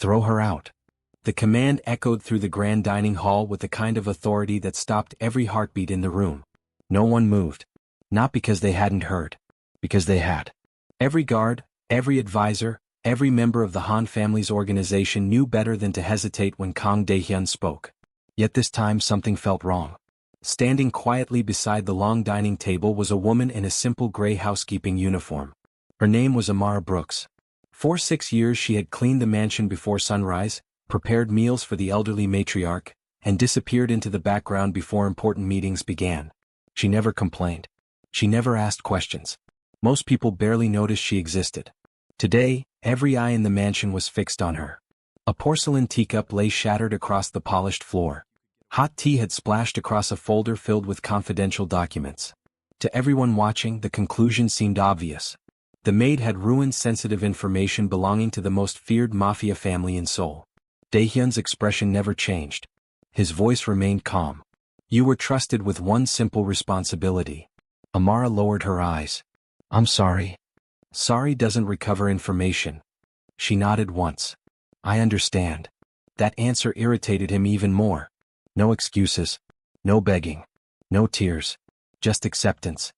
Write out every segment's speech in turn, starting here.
Throw her out. The command echoed through the grand dining hall with the kind of authority that stopped every heartbeat in the room. No one moved. Not because they hadn't heard. Because they had. Every guard, every advisor, every member of the Han family's organization knew better than to hesitate when Kang Dae-hyun spoke. Yet this time something felt wrong. Standing quietly beside the long dining table was a woman in a simple gray housekeeping uniform. Her name was Amara Brooks. For 6 years she had cleaned the mansion before sunrise, prepared meals for the elderly matriarch, and disappeared into the background before important meetings began. She never complained. She never asked questions. Most people barely noticed she existed. Today, every eye in the mansion was fixed on her. A porcelain teacup lay shattered across the polished floor. Hot tea had splashed across a folder filled with confidential documents. To everyone watching, the conclusion seemed obvious. The maid had ruined sensitive information belonging to the most feared Mafia family in Seoul. Dae-hyun's expression never changed. His voice remained calm. You were trusted with one simple responsibility. Amara lowered her eyes. I'm sorry. Sorry doesn't recover information. She nodded once. I understand. That answer irritated him even more. No excuses. No begging. No tears. Just acceptance.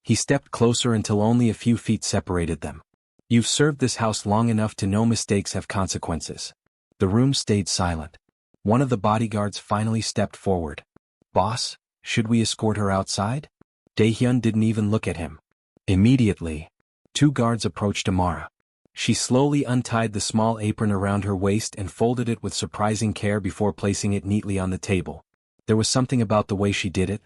He stepped closer until only a few feet separated them. You've served this house long enough to know mistakes have consequences. The room stayed silent. One of the bodyguards finally stepped forward. Boss, should we escort her outside? Dae-hyun didn't even look at him. Immediately, 2 guards approached Amara. She slowly untied the small apron around her waist and folded it with surprising care before placing it neatly on the table. There was something about the way she did it,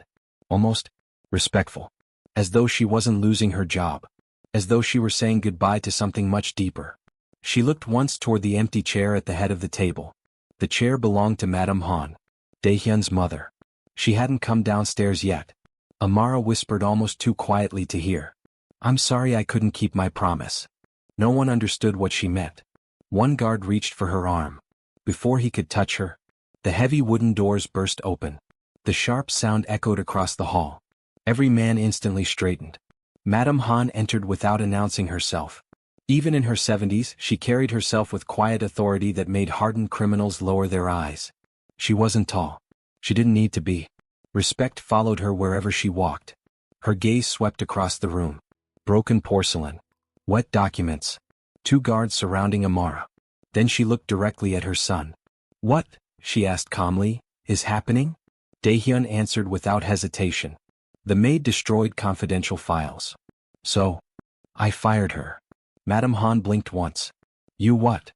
almost respectful. As though she wasn't losing her job. As though she were saying goodbye to something much deeper. She looked once toward the empty chair at the head of the table. The chair belonged to Madame Han, Dae-hyun's mother. She hadn't come downstairs yet. Amara whispered almost too quietly to hear. I'm sorry I couldn't keep my promise. No one understood what she meant. One guard reached for her arm. Before he could touch her, the heavy wooden doors burst open. The sharp sound echoed across the hall. Every man instantly straightened. Madame Han entered without announcing herself. Even in her 70s, she carried herself with quiet authority that made hardened criminals lower their eyes. She wasn't tall. She didn't need to be. Respect followed her wherever she walked. Her gaze swept across the room. Broken porcelain. Wet documents. 2 guards surrounding Amara. Then she looked directly at her son. What, she asked calmly, is happening? Dae-hyun answered without hesitation. The maid destroyed confidential files. So, I fired her. Madame Han blinked once. You what?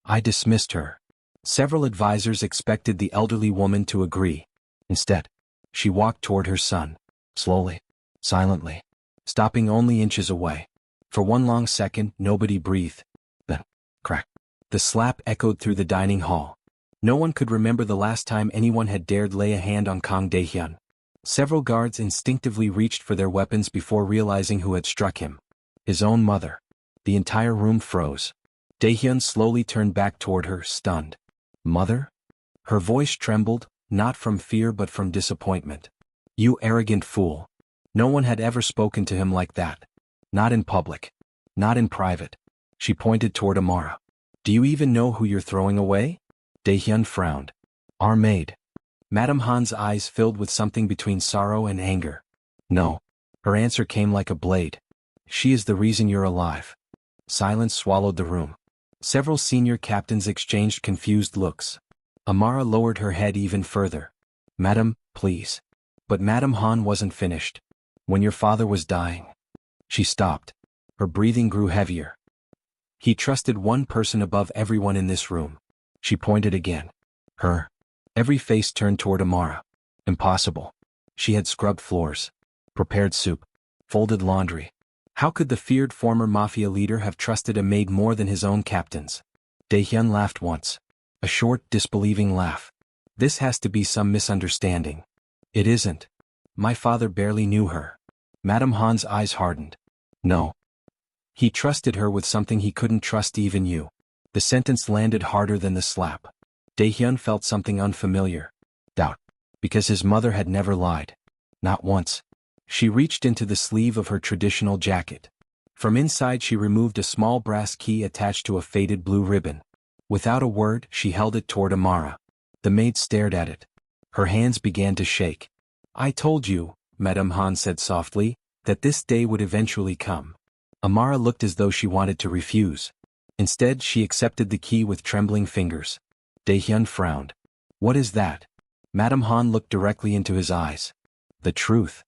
I dismissed her. Several advisors expected the elderly woman to agree. Instead, she walked toward her son. Slowly. Silently. Stopping only inches away. For one long second, nobody breathed. Then, crack. The slap echoed through the dining hall. No one could remember the last time anyone had dared lay a hand on Kang Dae-hyun. Several guards instinctively reached for their weapons before realizing who had struck him. His own mother. The entire room froze. Dae-hyun slowly turned back toward her, stunned. Mother? Her voice trembled, not from fear but from disappointment. You arrogant fool. No one had ever spoken to him like that. Not in public. Not in private. She pointed toward Amara. Do you even know who you're throwing away? Dae-hyun frowned. Our maid. Madame Han's eyes filled with something between sorrow and anger. No. Her answer came like a blade. She is the reason you're alive. Silence swallowed the room. Several senior captains exchanged confused looks. Amara lowered her head even further. Madam, please. But Madame Han wasn't finished. When your father was dying. She stopped. Her breathing grew heavier. He trusted one person above everyone in this room. She pointed again. Her. Every face turned toward Amara. Impossible. She had scrubbed floors. Prepared soup. Folded laundry. How could the feared former Mafia leader have trusted a maid more than his own captains? Dae-hyun laughed once. A short, disbelieving laugh. This has to be some misunderstanding. It isn't. My father barely knew her. Madame Han's eyes hardened. No. He trusted her with something he couldn't trust even you. The sentence landed harder than the slap. Dae-hyun felt something unfamiliar. Doubt. Because his mother had never lied. Not once. She reached into the sleeve of her traditional jacket. From inside she removed a small brass key attached to a faded blue ribbon. Without a word, she held it toward Amara. The maid stared at it. Her hands began to shake. I told you, Madame Han said softly, that this day would eventually come. Amara looked as though she wanted to refuse. Instead, she accepted the key with trembling fingers. Dae-hyun frowned. What is that? Madame Han looked directly into his eyes. The truth.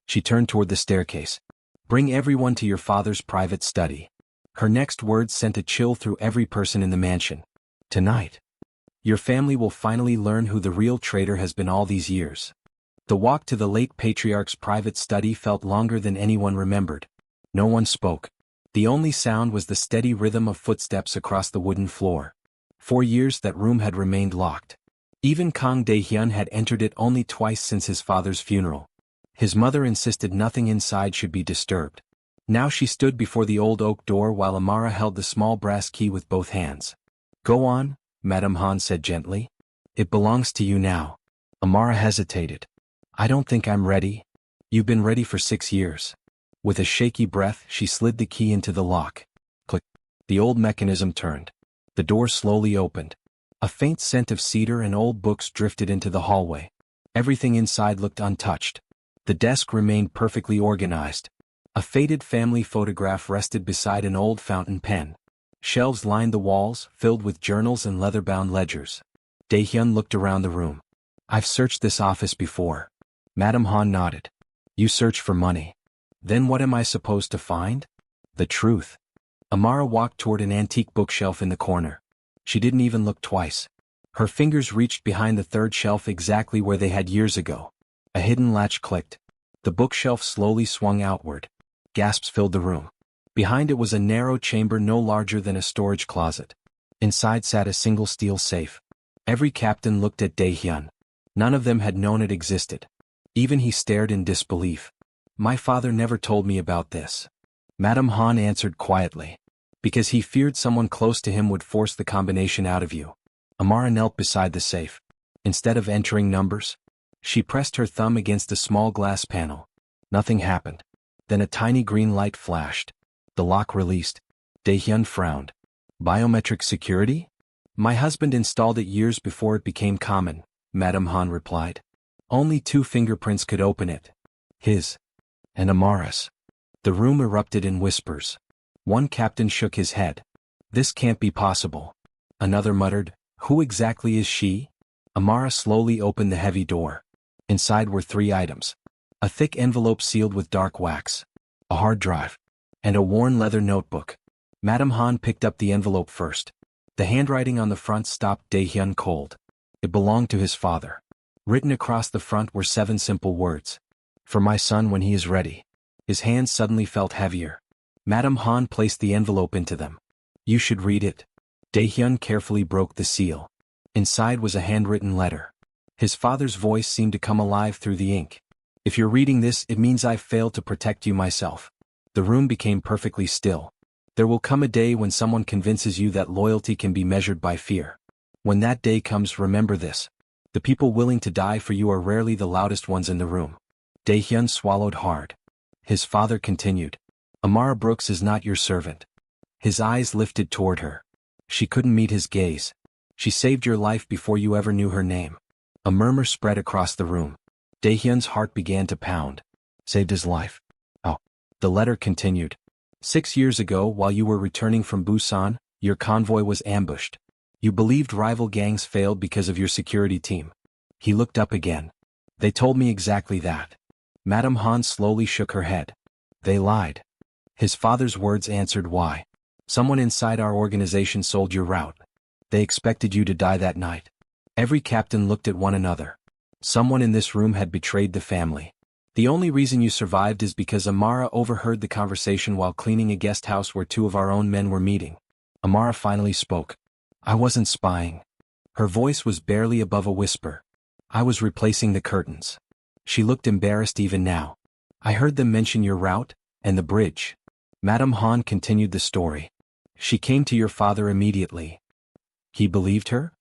She turned toward the staircase. Bring everyone to your father's private study. Her next words sent a chill through every person in the mansion. Tonight, your family will finally learn who the real traitor has been all these years. The walk to the late patriarch's private study felt longer than anyone remembered. No one spoke. The only sound was the steady rhythm of footsteps across the wooden floor. For years that room had remained locked. Even Kang Dae-hyun had entered it only twice since his father's funeral. His mother insisted nothing inside should be disturbed. Now she stood before the old oak door while Amara held the small brass key with both hands. Go on, Madame Han said gently. It belongs to you now. Amara hesitated. I don't think I'm ready. You've been ready for 6 years. With a shaky breath, she slid the key into the lock. Click. The old mechanism turned. The door slowly opened. A faint scent of cedar and old books drifted into the hallway. Everything inside looked untouched. The desk remained perfectly organized. A faded family photograph rested beside an old fountain pen. Shelves lined the walls, filled with journals and leather-bound ledgers. Dae-hyun looked around the room. I've searched this office before. Madame Han nodded. You search for money. Then what am I supposed to find? The truth. Amara walked toward an antique bookshelf in the corner. She didn't even look twice. Her fingers reached behind the third shelf exactly where they had years ago. A hidden latch clicked. The bookshelf slowly swung outward. Gasps filled the room. Behind it was a narrow chamber no larger than a storage closet. Inside sat a single steel safe. Every captain looked at Dae-hyun. None of them had known it existed. Even he stared in disbelief. My father never told me about this. Madame Han answered quietly. Because he feared someone close to him would force the combination out of you. Amara knelt beside the safe. Instead of entering numbers, she pressed her thumb against a small glass panel. Nothing happened. Then a tiny green light flashed. The lock released. Dae-hyun frowned. Biometric security? My husband installed it years before it became common, Madame Han replied. Only 2 fingerprints could open it. His. And Amara's. The room erupted in whispers. One captain shook his head. This can't be possible. Another muttered, Who exactly is she? Amara slowly opened the heavy door. Inside were 3 items. A thick envelope sealed with dark wax. A hard drive. And a worn leather notebook. Madame Han picked up the envelope first. The handwriting on the front stopped Dae-hyun cold. It belonged to his father. Written across the front were 7 simple words. For my son when he is ready. His hands suddenly felt heavier. Madame Han placed the envelope into them. You should read it. Dae-hyun carefully broke the seal. Inside was a handwritten letter. His father's voice seemed to come alive through the ink. If you're reading this, it means I've failed to protect you myself. The room became perfectly still. There will come a day when someone convinces you that loyalty can be measured by fear. When that day comes, remember this. The people willing to die for you are rarely the loudest ones in the room. Dae-hyun swallowed hard. His father continued. Amara Brooks is not your servant. His eyes lifted toward her. She couldn't meet his gaze. She saved your life before you ever knew her name. A murmur spread across the room. Dae-hyun's heart began to pound. Saved his life. Oh. The letter continued. 6 years ago, while you were returning from Busan, your convoy was ambushed. You believed rival gangs failed because of your security team. He looked up again. They told me exactly that. Madame Han slowly shook her head. They lied. His father's words answered why. Someone inside our organization sold your route. They expected you to die that night. Every captain looked at one another. Someone in this room had betrayed the family. The only reason you survived is because Amara overheard the conversation while cleaning a guest house where 2 of our own men were meeting. Amara finally spoke. I wasn't spying. Her voice was barely above a whisper. I was replacing the curtains. She looked embarrassed even now. I heard them mention your route, and the bridge. Madame Han continued the story. She came to your father immediately. He believed her?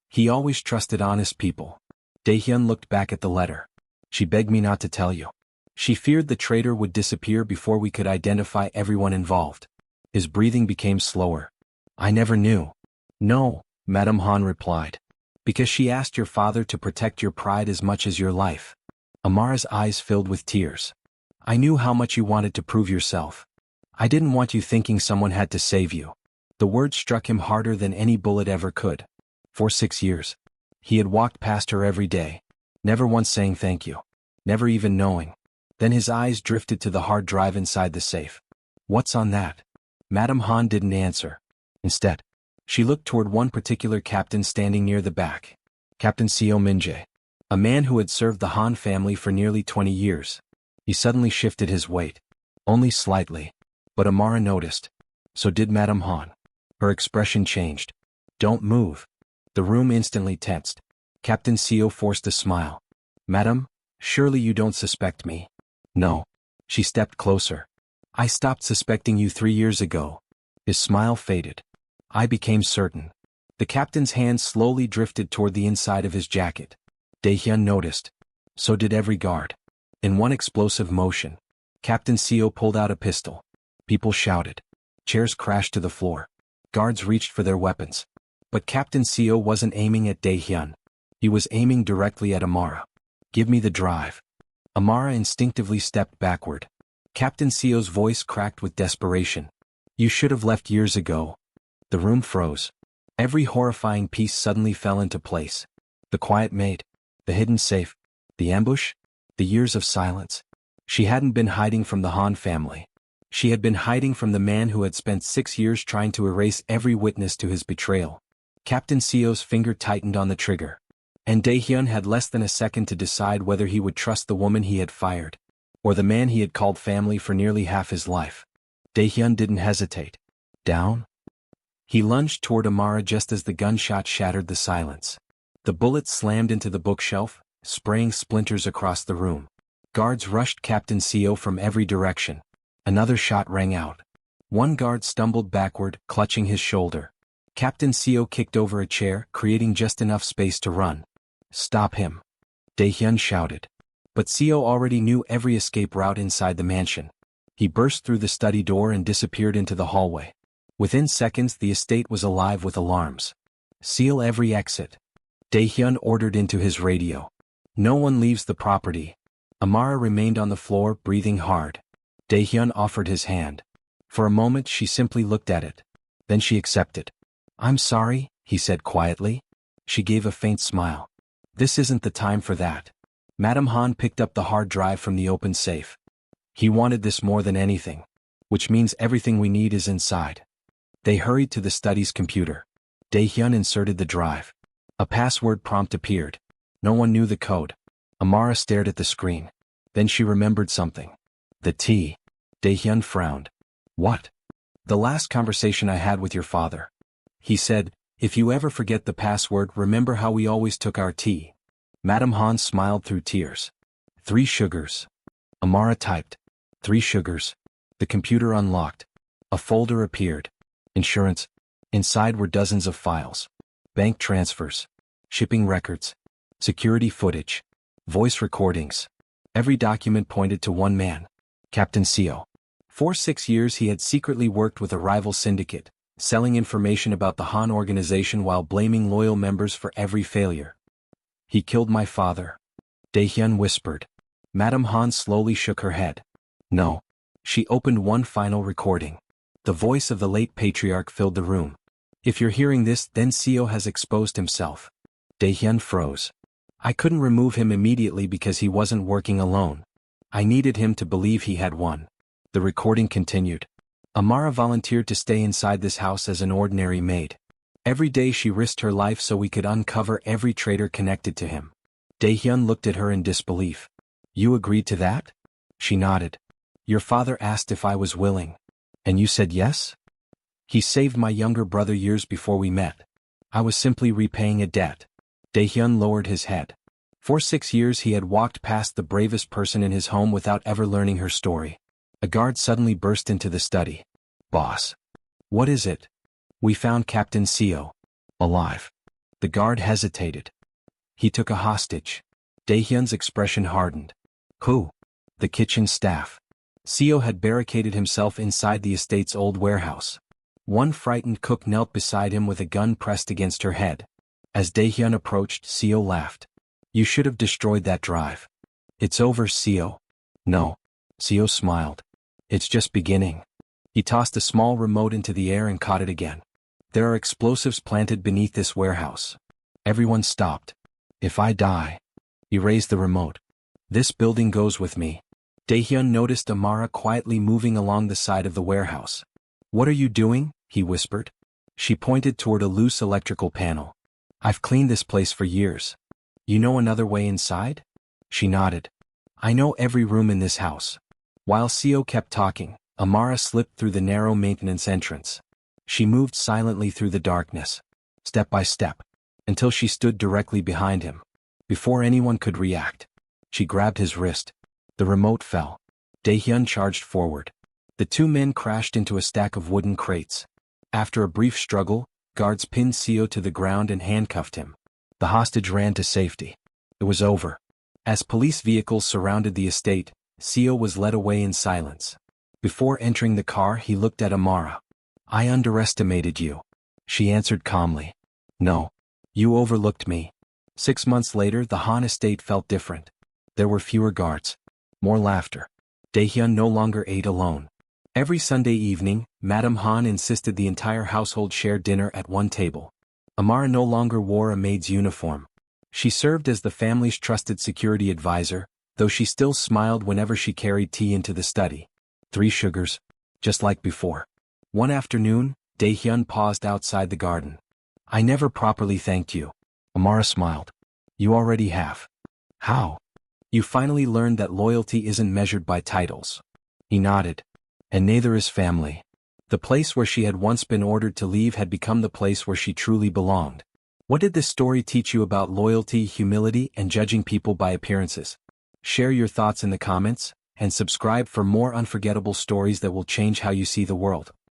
He always trusted honest people. Dae-hyun looked back at the letter. She begged me not to tell you. She feared the traitor would disappear before we could identify everyone involved. His breathing became slower. I never knew. No, Madame Han replied. Because she asked your father to protect your pride as much as your life. Amara's eyes filled with tears. I knew how much you wanted to prove yourself. I didn't want you thinking someone had to save you. The word struck him harder than any bullet ever could. For 6 years. He had walked past her every day, never once saying thank you, never even knowing. Then his eyes drifted to the hard drive inside the safe. What's on that? Madame Han didn't answer. Instead, she looked toward one particular captain standing near the back. Captain Seo Min-jae. A man who had served the Han family for nearly 20 years. He suddenly shifted his weight. Only slightly. But Amara noticed. So did Madame Han. Her expression changed. Don't move. The room instantly tensed. Captain Seo forced a smile. Madam, surely you don't suspect me. No. She stepped closer. I stopped suspecting you 3 years ago. His smile faded. I became certain. The captain's hand slowly drifted toward the inside of his jacket. Dae-hyun noticed. So did every guard. In one explosive motion, Captain Seo pulled out a pistol. People shouted. Chairs crashed to the floor. Guards reached for their weapons. But Captain Seo wasn't aiming at Dae-hyun. He was aiming directly at Amara. Give me the drive. Amara instinctively stepped backward. Captain Seo's voice cracked with desperation. You should have left years ago. The room froze. Every horrifying piece suddenly fell into place. The quiet maid. The hidden safe. The ambush. The years of silence. She hadn't been hiding from the Han family. She had been hiding from the man who had spent 6 years trying to erase every witness to his betrayal. Captain Seo's finger tightened on the trigger. And Dae-hyun had less than a second to decide whether he would trust the woman he had fired, or the man he had called family for nearly half his life. Dae-hyun didn't hesitate. Down? He lunged toward Amara just as the gunshot shattered the silence. The bullet slammed into the bookshelf, spraying splinters across the room. Guards rushed Captain Seo from every direction. Another shot rang out. One guard stumbled backward, clutching his shoulder. Captain Seo kicked over a chair, creating just enough space to run. Stop him. Dae-hyun shouted. But Seo already knew every escape route inside the mansion. He burst through the study door and disappeared into the hallway. Within seconds the estate was alive with alarms. Seal every exit. Dae-hyun ordered into his radio. No one leaves the property. Amara remained on the floor, breathing hard. Dae-hyun offered his hand. For a moment she simply looked at it. Then she accepted. I'm sorry, he said quietly. She gave a faint smile. This isn't the time for that. Madame Han picked up the hard drive from the open safe. He wanted this more than anything. Which means everything we need is inside. They hurried to the study's computer. Dae-hyun inserted the drive. A password prompt appeared. No one knew the code. Amara stared at the screen. Then she remembered something. The tea. Dae-hyun frowned. What? The last conversation I had with your father. He said, if you ever forget the password, remember how we always took our tea. Madame Han smiled through tears. 3 sugars. Amara typed. 3 sugars. The computer unlocked. A folder appeared. Insurance. Inside were dozens of files. Bank transfers. Shipping records. Security footage. Voice recordings. Every document pointed to one man. Captain Seo. For 6 years he had secretly worked with a rival syndicate, selling information about the Han organization while blaming loyal members for every failure. He killed my father. Dae-hyun whispered. Madame Han slowly shook her head. No. She opened one final recording. The voice of the late patriarch filled the room. If you're hearing this, then Seo has exposed himself. Dae-hyun froze. I couldn't remove him immediately because he wasn't working alone. I needed him to believe he had won. The recording continued. Amara volunteered to stay inside this house as an ordinary maid. Every day she risked her life so we could uncover every traitor connected to him. Dae-hyun looked at her in disbelief. You agreed to that? She nodded. Your father asked if I was willing. And you said yes? He saved my younger brother years before we met. I was simply repaying a debt. Dae-hyun lowered his head. For 6 years he had walked past the bravest person in his home without ever learning her story. A guard suddenly burst into the study. Boss. What is it? We found Captain Seo. Alive. The guard hesitated. He took a hostage. Dae-hyun's expression hardened. Who? The kitchen staff. Seo had barricaded himself inside the estate's old warehouse. One frightened cook knelt beside him with a gun pressed against her head. As Dae-hyun approached, Seo laughed. You should have destroyed that drive. It's over, Seo. No. Seo smiled. It's just beginning. He tossed a small remote into the air and caught it again. There are explosives planted beneath this warehouse. Everyone stopped. If I die. He raised the remote. This building goes with me. Dae-hyun noticed Amara quietly moving along the side of the warehouse. What are you doing? He whispered. She pointed toward a loose electrical panel. I've cleaned this place for years. You know another way inside? She nodded. I know every room in this house. While Seo kept talking, Amara slipped through the narrow maintenance entrance. She moved silently through the darkness, step by step, until she stood directly behind him. Before anyone could react, she grabbed his wrist. The remote fell. Dae-hyun charged forward. The two men crashed into a stack of wooden crates. After a brief struggle, guards pinned Seo to the ground and handcuffed him. The hostage ran to safety. It was over. As police vehicles surrounded the estate, Seo was led away in silence. Before entering the car, he looked at Amara. I underestimated you. She answered calmly. No. You overlooked me. 6 months later, the Han estate felt different. There were fewer guards. More laughter. Dae-hyun no longer ate alone. Every Sunday evening, Madame Han insisted the entire household share dinner at one table. Amara no longer wore a maid's uniform. She served as the family's trusted security advisor, though she still smiled whenever she carried tea into the study. 3 sugars. Just like before. One afternoon, Dae-hyun paused outside the garden. I never properly thanked you. Amara smiled. You already have. How? You finally learned that loyalty isn't measured by titles. He nodded. And neither is family. The place where she had once been ordered to leave had become the place where she truly belonged. What did this story teach you about loyalty, humility, and judging people by appearances? Share your thoughts in the comments, and subscribe for more unforgettable stories that will change how you see the world.